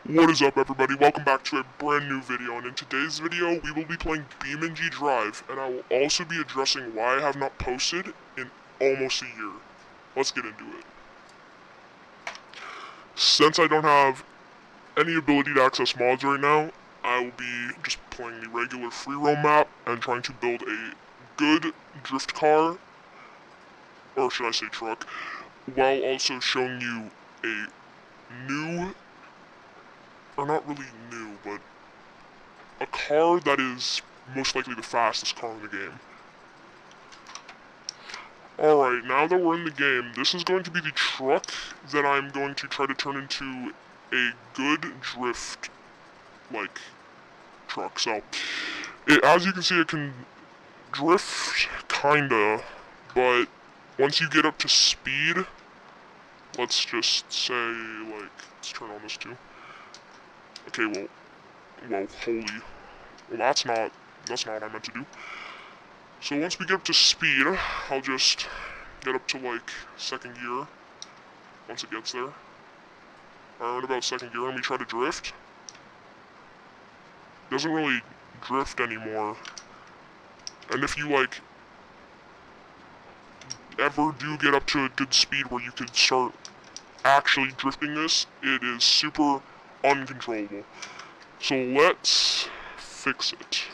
What is up, everybody? Welcome back to a brand new video, and in today's video we will be playing BeamNG Drive, and I will also be addressing why I have not posted in almost a year. Let's get into it. Since I don't have any ability to access mods right now, I will be just playing the regular free roam map and trying to build a good drift car, or should I say truck, while also showing you a new, or not really new, but a car that is most likely the fastest car in the game. Alright, now that we're in the game, this is going to be the truck that I'm going to try to turn into a good drift, truck. So, as you can see, it can drift, kinda, but once you get up to speed, let's just say, let's turn on this too. Okay, well, that's not what I meant to do. So once we get up to speed, I'll just get up to second gear, once it gets there. Alright, about second gear, and we try to drift. It doesn't really drift anymore. And if you ever do get up to a good speed where you could start actually drifting this, it is super uncontrollable. So let's fix it.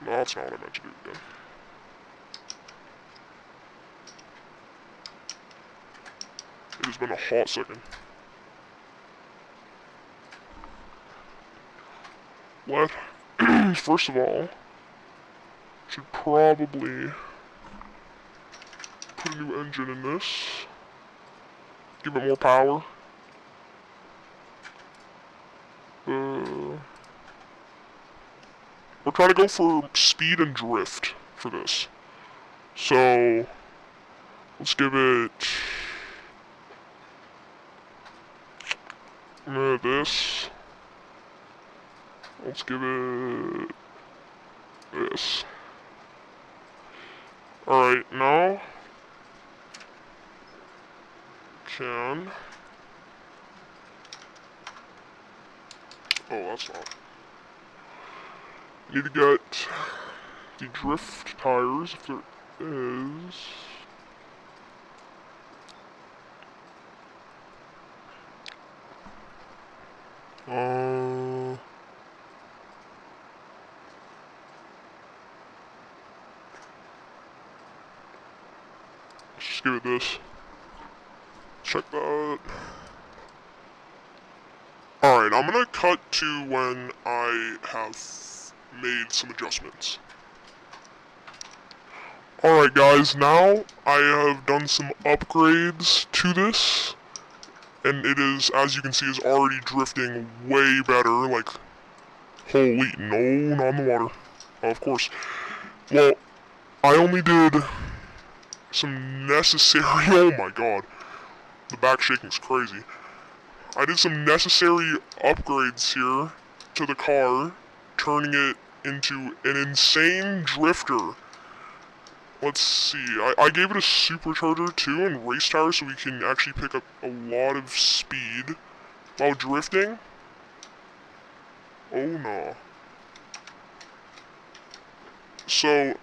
No, that's not what I meant to do again. It has been a hot second. First of all, should probably put a new engine in this. Give it more power. We're trying to go for speed and drift for this. So, let's give it this. Let's give it this. Alright, now that's not. Need to get the drift tires, if there is. Let's just give it this. Check that. Alright, I'm gonna cut to when I have made some adjustments. Alright guys, now I have done some upgrades to this, and it is, as you can see, is already drifting way better. Holy, no, not in the water. Of course. Well, I only did some necessary, oh my god, the back shaking's crazy. I did some necessary upgrades here to the car, turning it into an insane drifter. Let's see, I gave it a supercharger too and race tires so we can actually pick up a lot of speed while drifting. Oh no. So,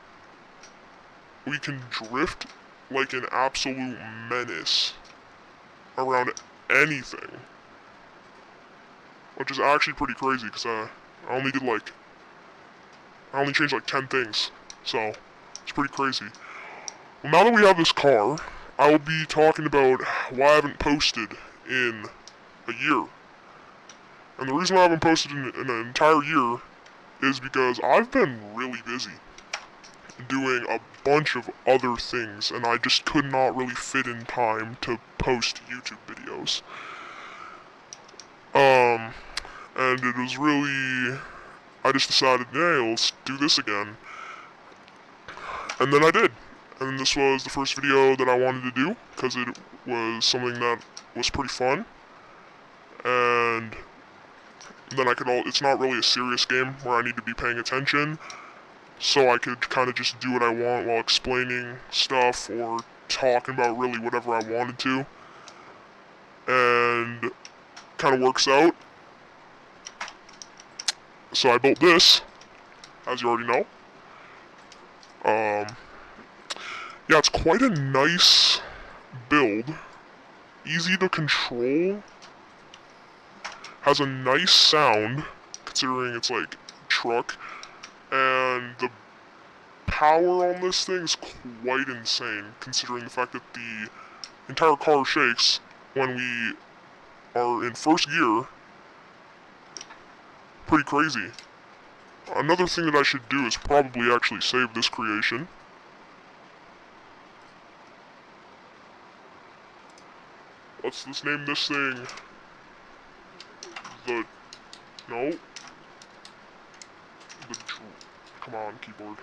we can drift like an absolute menace around anything. Which is actually pretty crazy, because I only changed 10 things, so it's pretty crazy. Well, now that we have this car, I will be talking about why I haven't posted in a year. And the reason why I haven't posted in an entire year is because I've been really busy doing a bunch of other things, and I just could not really fit in time to post YouTube videos. And it was really, I just decided, hey, let's do this again. And then I did. And this was the first video that I wanted to do, because it was something that was pretty fun. And then it's not really a serious game where I need to be paying attention, so I could kind of just do what I want while explaining stuff or talking about really whatever I wanted to. And kind of works out. So I built this, as you already know. Yeah, it's quite a nice build. Easy to control. Has a nice sound, considering it's like truck. And the power on this thing is quite insane, considering the fact that the entire car shakes when we are in first gear. Pretty crazy. Another thing that I should do is probably actually save this creation. Let's name this thing the... No. Come on, keyboard.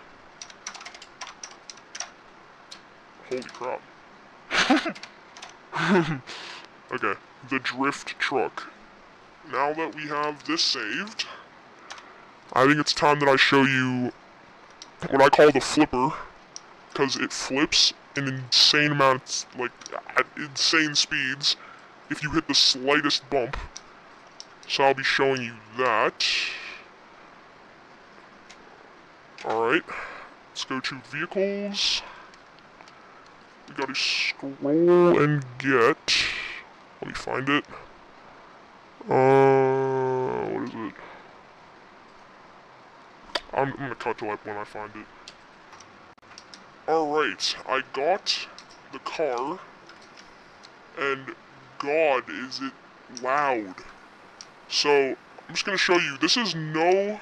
Holy crap. Okay, the drift truck. Now that we have this saved, I think it's time that I show you what I call the flipper, because it flips in insane amounts, like, at insane speeds, if you hit the slightest bump. So I'll be showing you that. Alright, let's go to vehicles. We gotta scroll and get... Let me find it. What is it? I'm gonna cut to like when I find it. Alright, I got the car, and God, is it loud. So, I'm just gonna show you, this is no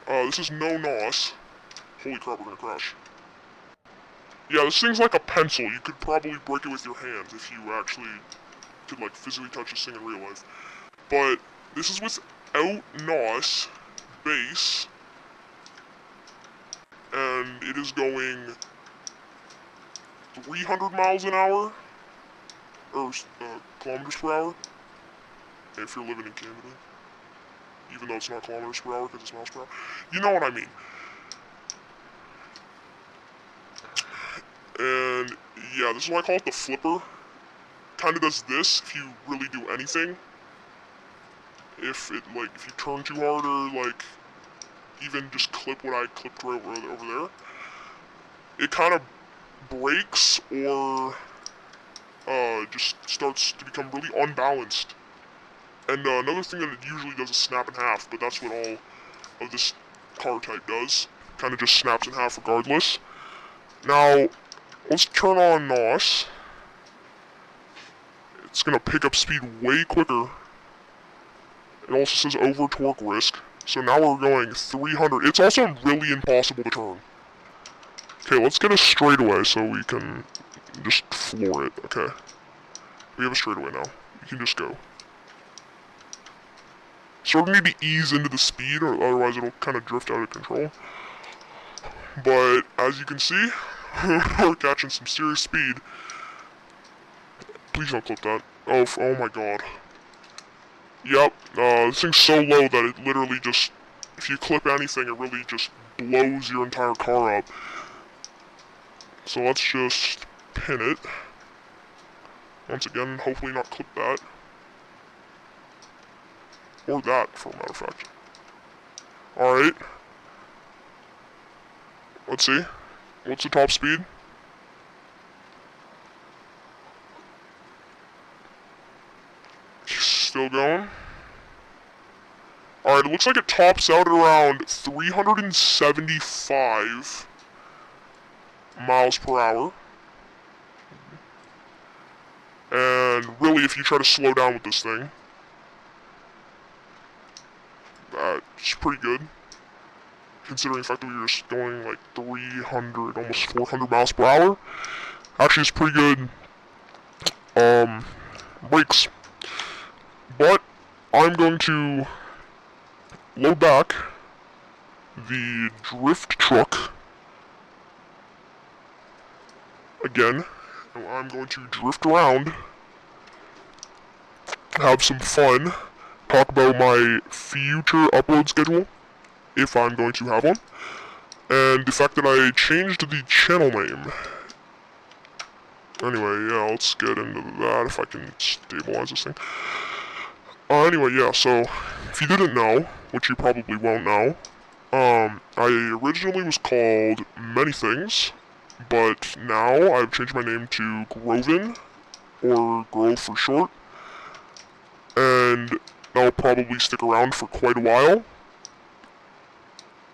NOS. Holy crap, we're gonna crash. Yeah, this thing's like a pencil. You could probably break it with your hands if you actually could like physically touch this thing in real life. But this is without NOS base, and it is going 300 miles an hour, or kilometers per hour, if you're living in Canada. Even though it's not kilometers per hour because it's miles per hour. You know what I mean. And yeah, this is why I call it the flipper. Kind of does this if you really do anything. If you turn too hard or like even just clip what I clipped right over there, it kind of breaks or just starts to become really unbalanced. And another thing that it usually does is snap in half, but that's what all of this car type does. Kind of just snaps in half regardless. Now, let's turn on NOS. It's going to pick up speed way quicker. It also says over torque risk. So now we're going 300. It's also really impossible to turn. Okay, let's get a straightaway so we can just floor it. Okay. We have a straightaway now. We can just go. Sort of need to ease into the speed, or otherwise it'll kind of drift out of control. But, as you can see, we're catching some serious speed. Please don't clip that. Oh my god. Yep, this thing's so low that it literally just, if you clip anything, it really just blows your entire car up. So let's just pin it. Once again, hopefully not clip that. Or that, for a matter of fact. Alright. Let's see. What's the top speed? Still going. Alright, it looks like it tops out at around 375 miles per hour. And really, if you try to slow down with this thing, it's pretty good. Considering the fact that we were just going like 300, almost 400 miles per hour. Actually, it's pretty good brakes. But I'm going to load back the drift truck again, and I'm going to drift around, have some fun, talk about my future upload schedule, if I'm going to have one, and the fact that I changed the channel name. Anyway, yeah, let's get into that if I can stabilize this thing. Anyway, yeah, so if you didn't know, which you probably won't know, I originally was called many things, but now I've changed my name to Grovin, or Grove for short, and I'll probably stick around for quite a while.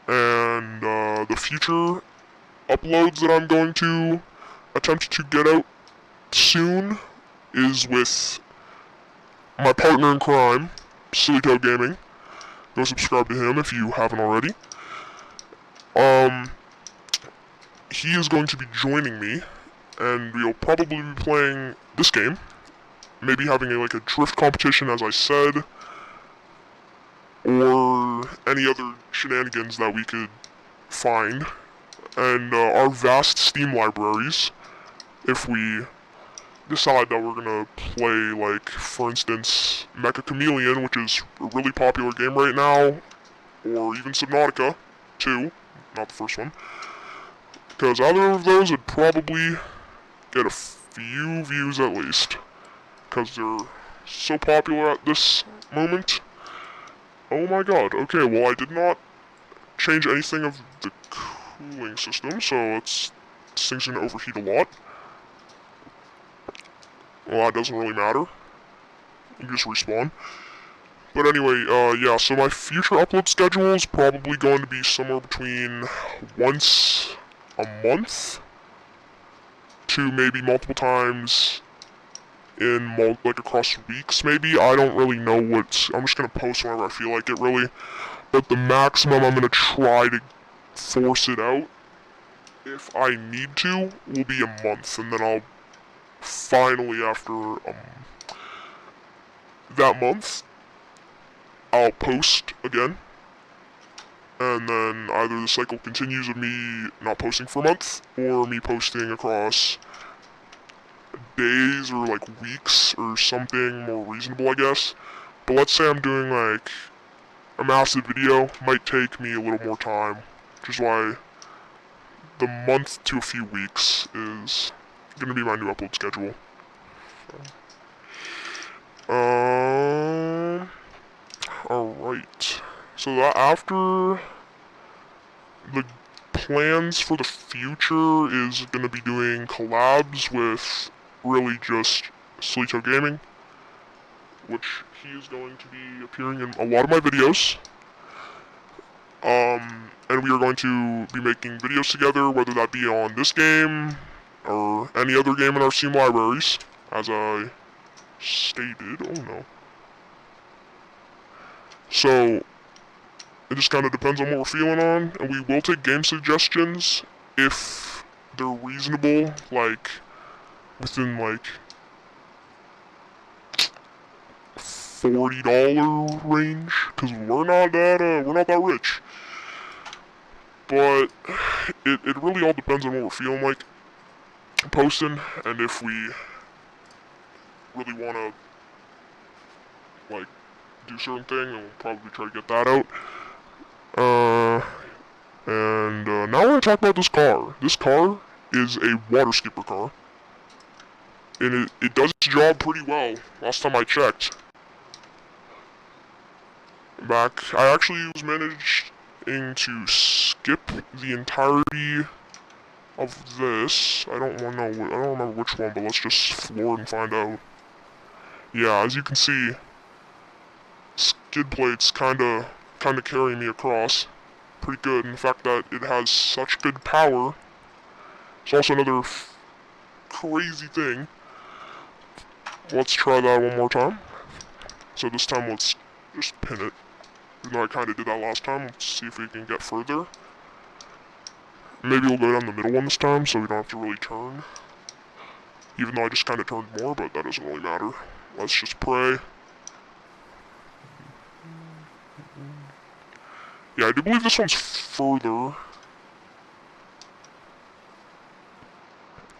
And the future uploads that I'm going to attempt to get out soon is with my partner in crime, Sillytoe Gaming. Go subscribe to him if you haven't already. He is going to be joining me, and we'll probably be playing this game. Maybe having like a drift competition, as I said, or any other shenanigans that we could find. And our vast Steam libraries, if we decide that we're gonna play, like, for instance, Mecha Chameleon, which is a really popular game right now, or even Subnautica 2, not the first one, because either of those would probably get a few views at least, because they're so popular at this moment. Oh my god, okay, well I did not change anything of the cooling system, so this thing's gonna overheat a lot. Well, that doesn't really matter. You just respawn. But anyway, yeah, so my future upload schedule is probably going to be somewhere between once a month to maybe multiple times in, like, across weeks, maybe. I don't really know what... I'm just gonna post whenever I feel like it, really. But the maximum I'm gonna try to force it out, if I need to, will be a month, and then I'll finally, after that month, I'll post again, and then either the cycle continues of me not posting for a month, or me posting across days or like weeks or something more reasonable, I guess. But let's say I'm doing like a massive video, might take me a little more time, which is why the month to a few weeks is gonna be my new upload schedule. Alright. So that after the plans for the future is gonna be doing collabs with really just Sillytoe Gaming, which he is going to be appearing in a lot of my videos. And we are going to be making videos together, whether that be on this game or any other game in our Steam libraries, as I stated. Oh no. So it just kind of depends on what we're feeling on, and we will take game suggestions if they're reasonable, like within like $40 range, because we're not that rich. But it really all depends on what we're feeling like posting, and if we really want to like do certain thing, and we'll probably try to get that out. And now we're gonna talk about this car. This car is a water skipper car, and it does its job pretty well. Last time I checked. I actually was managing to skip the entirety of this. I don't remember which one, but let's just floor it and find out. Yeah, as you can see, skid plates kinda carry me across pretty good, and the fact that it has such good power is also another crazy thing. Let's try that one more time. So this time let's just pin it. Even though I kinda did that last time, let's see if we can get further. Maybe we'll go down the middle one this time, so we don't have to really turn. Even though I just kinda turned more, but that doesn't really matter. Let's just pray. Yeah, I do believe this one's further.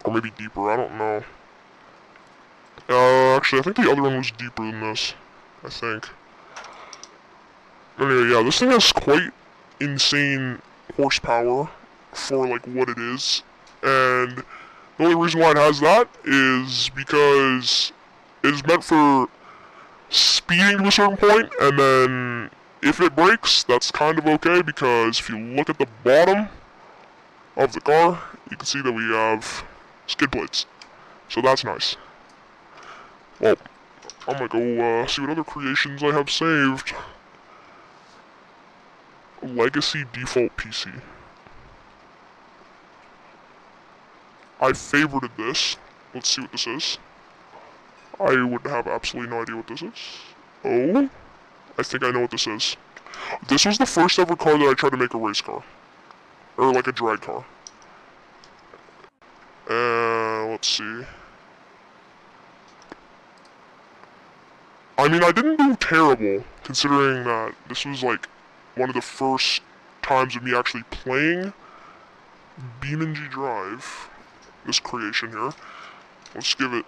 Or maybe deeper, I don't know. Actually, I think the other one was deeper than this. I think. Anyway, yeah, this thing has quite insane horsepower for, like, what it is. And The only reason why it has that is because it is meant for speeding to a certain point, and then if it breaks, that's kind of okay, because if you look at the bottom of the car, you can see that we have skid plates. So that's nice. Well, I'm gonna go see what other creations I have saved. Legacy default PC. I favorited this. Let's see what this is. I would have absolutely no idea what this is. Oh, I think I know what this is. This was the first ever car that I tried to make a race car. Or like a drag car. Let's see. I mean, I didn't do terrible, considering that this was like one of the first times of me actually playing BeamNG Drive, this creation here. Let's give it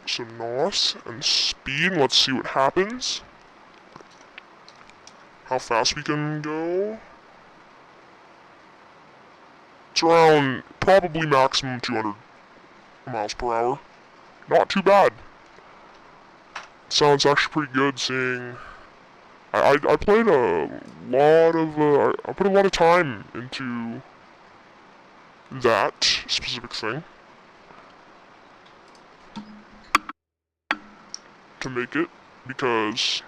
some NOS and speed, and let's see what happens. How fast we can go. It's around probably maximum 200 miles per hour. Not too bad. Sounds actually pretty good, seeing I played a lot of I put a lot of time into that specific thing to make it, because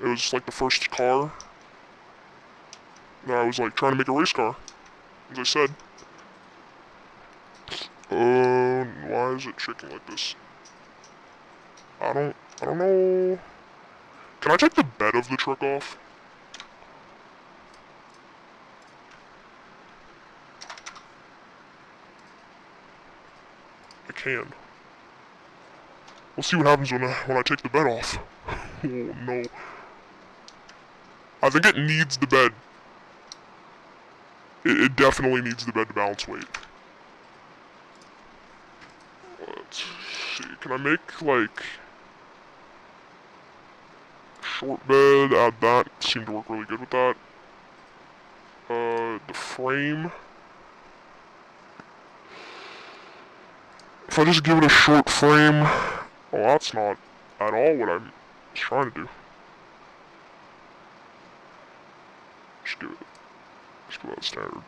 it was like the first car that I was like trying to make a race car, as I said. Why is it shaking like this? I don't know. Can I take the bed of the truck off? I can. We'll see what happens when I take the bed off. Oh no. I think it needs the bed. It definitely needs the bed to balance weight. Let's see. Can I make like short bed? Add that. Seemed to work really good with that. The frame. If I just give it a short frame, well, that's not at all what I was trying to do. Just give it standard.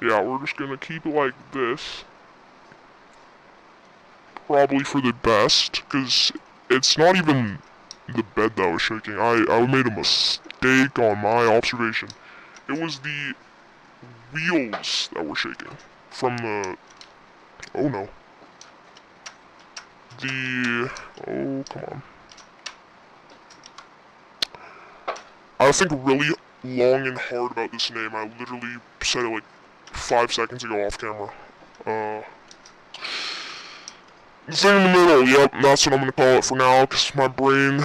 Yeah, we're just gonna keep it like this. Probably for the best, because it's not even the bed that was shaking. I made a mistake on my observation. It was the wheels that were shaking from the... Oh no. Oh, come on. I was thinking really long and hard about this name. I literally said it like 5 seconds ago off camera. The thing in the middle, yep, that's what I'm gonna call it for now, because my brain,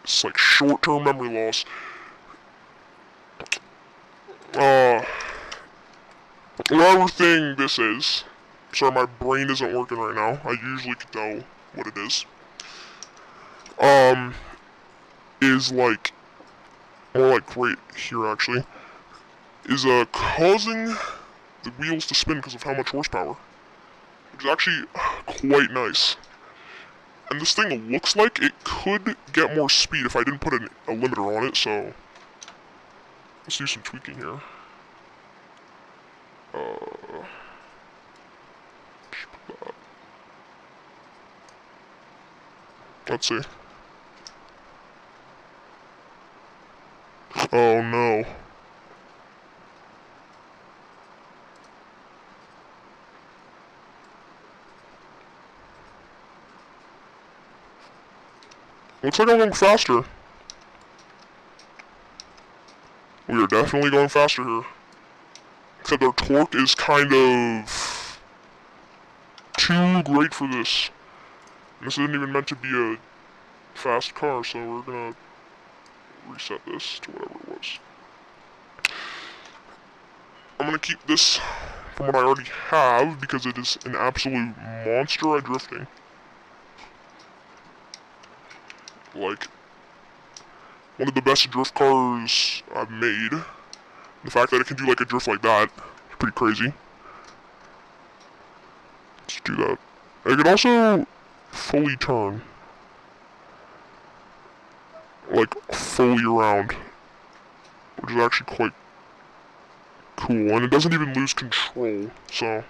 it's like short-term memory loss. Whatever thing this is, sorry, my brain isn't working right now. I usually could tell what it is like, more like right here actually, is causing the wheels to spin because of how much horsepower. Which is actually quite nice. And this thing looks like it could get more speed if I didn't put a limiter on it, so let's do some tweaking here. Let's see. Oh no. Looks like I'm going faster. We are definitely going faster here. Except our torque is kind of too great for this. And this isn't even meant to be a fast car, so we're gonna reset this to whatever it was. I'm gonna keep this from what I already have because it is an absolute monster at drifting. Like, one of the best drift cars I've made. The fact that it can do like a drift like that is pretty crazy. Let's do that. I can also fully turn. Like, fully around. Which is actually quite cool, and it doesn't even lose control, so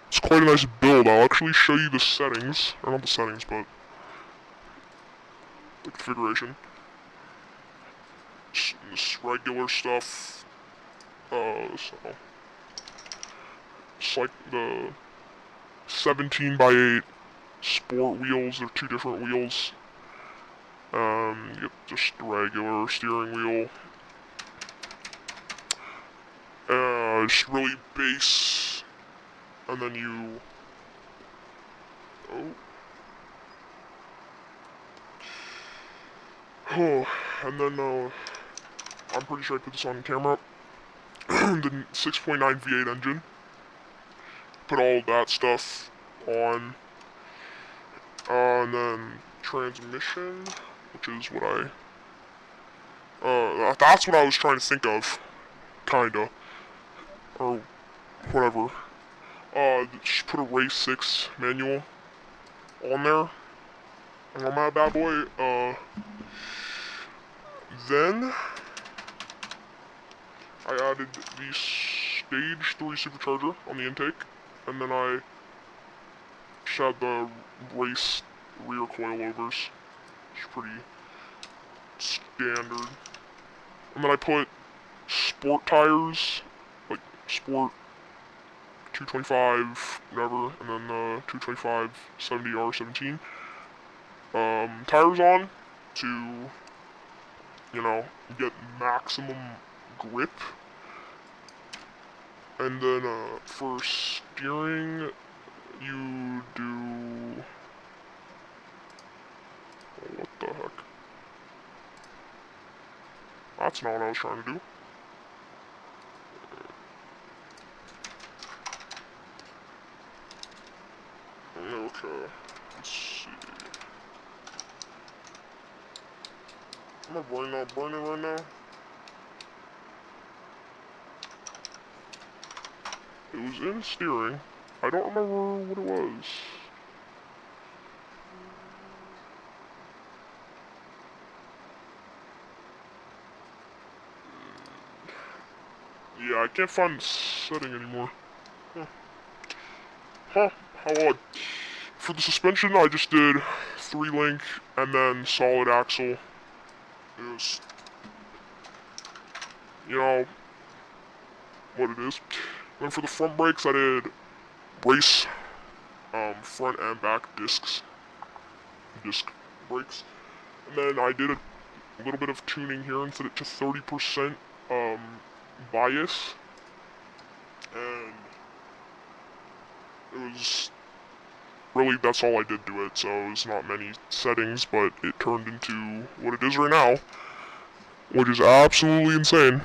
it's quite a nice build. I'll actually show you the settings, or not the settings, but the configuration. Just regular stuff, so it's like the 17 by 8 sport wheels. They're two different wheels. You get just the regular steering wheel. Just really base, and then you, and then, I'm pretty sure I put this on camera, the 6.9 V8 engine, put all that stuff on, and then transmission, which is what that's what I was trying to think of, kinda, or whatever. Just put a race 6 manual on there, on my bad boy. Then I added the stage 3 supercharger on the intake, and then I just had the race rear coilovers. It's pretty standard. And then I put sport tires, like sport 225, whatever, and then the 225 70R17 tires on to, you know, get maximum grip. And then for steering, you do, oh, what the heck? That's not what I was trying to do. Okay, let's see. Am I burning right now? It was in steering. I don't remember what it was. Yeah, I can't find the setting anymore. Huh, how odd. For the suspension, I just did 3-link and then solid axle. It was, you know, what it is. Then for the front brakes, I did race, front and back disc brakes. And then I did a little bit of tuning here and set it to 30% bias. And it was really, that's all I did to it, so it was not many settings, but it turned into what it is right now, which is absolutely insane,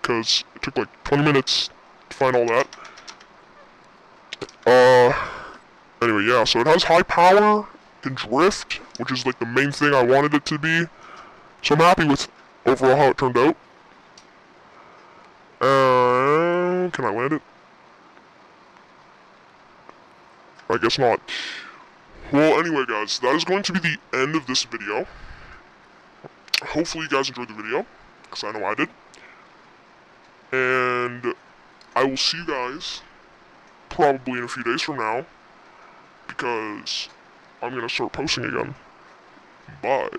because it took like 20 minutes to find all that. Anyway, yeah, so it has high power, can drift, which is like the main thing I wanted it to be, so I'm happy with overall how it turned out. Can I land it? I guess not. Well, anyway, guys, that is going to be the end of this video. Hopefully you guys enjoyed the video, because I know I did. And I will see you guys probably in a few days from now, because I'm going to start posting again. Bye.